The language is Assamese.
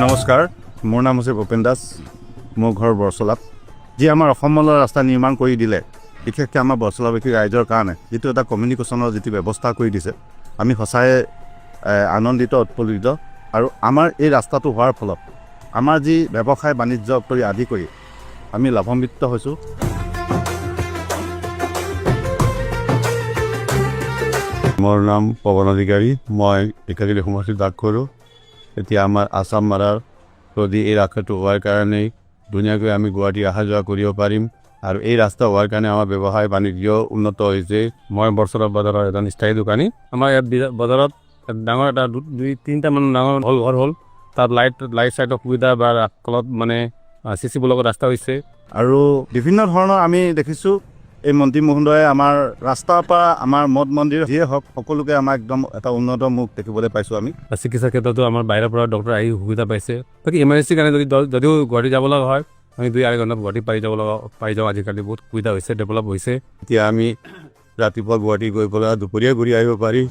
নমস্কাৰ, মোৰ নাম হৈছে ভূপেন দাস। মোৰ ঘৰ বৰচলাত। যি আমাৰ অসমলৈ ৰাস্তা নিৰ্মাণ কৰি দিলে, বিশেষকৈ আমাৰ বৰচলাবাসী ৰাইজৰ কাৰণে যিটো এটা কমিউনিকেশ্যনৰ যিটো ব্যৱস্থা কৰি দিছে, আমি সঁচাই আনন্দিত, উৎফুল্লিত। আৰু আমাৰ এই ৰাস্তাটো হোৱাৰ ফলত আমাৰ যি ব্যৱসায় বাণিজ্য কৰি আদি কৰি আমি লাভান্বিত হৈছোঁ। মোৰ নাম পৱন অধিকাৰী। মই ঢেকিয়াজুলি সমষ্টিত বাস কৰোঁ। এতিয়া আমাৰ আছাম মাৰাৰ যদি এই ৰাস্তাটো হোৱাৰ কাৰণেই ধুনীয়াকৈ আমি গুৱাহাটী অহা যোৱা কৰিব পাৰিম। আৰু এই ৰাস্তা হোৱাৰ কাৰণে আমাৰ ব্যৱসায় বাণিজ্য উন্নত হৈছে। মই বৰচলা বজাৰৰ এজন স্থায়ী দোকানী। আমাৰ ইয়াত বজাৰত ডাঙৰ এটা 2-3টামান ডাঙৰ ঘৰ হ'ল। তাত লাইট চাইটৰ সুবিধা বা তলত মানে CC ব্লকৰ ৰাস্তা হৈছে। আৰু বিভিন্ন ধৰণৰ আমি দেখিছোঁ এই মন্ত্ৰী মহোদয়ে আমাৰ ৰাস্তাৰ পৰা আমাৰ মঠ মন্দিৰ যিয়ে হওক সকলোকে আমাক একদম এটা উন্নত মুখ দেখিবলৈ পাইছোঁ আমি। চিকিৎসাৰ ক্ষেত্ৰতো আমাৰ বাহিৰৰ পৰা ডক্টৰ আহি সুবিধা পাইছে। বাকী এমাৰ্জেঞ্চিৰ কাৰণে যদিও গুৱাহাটী যাব লগা হয়, আমি 2-2.5 ঘণ্টাত গুৱাহাটী পাই যাওঁ। আজিকালি বহুত সুবিধা হৈছে, ডেভেলপ হৈছে। এতিয়া আমি ৰাতিপুৱা গুৱাহাটী গৈ পেলাই দুপৰীয়া ঘূৰি আহিব পাৰি।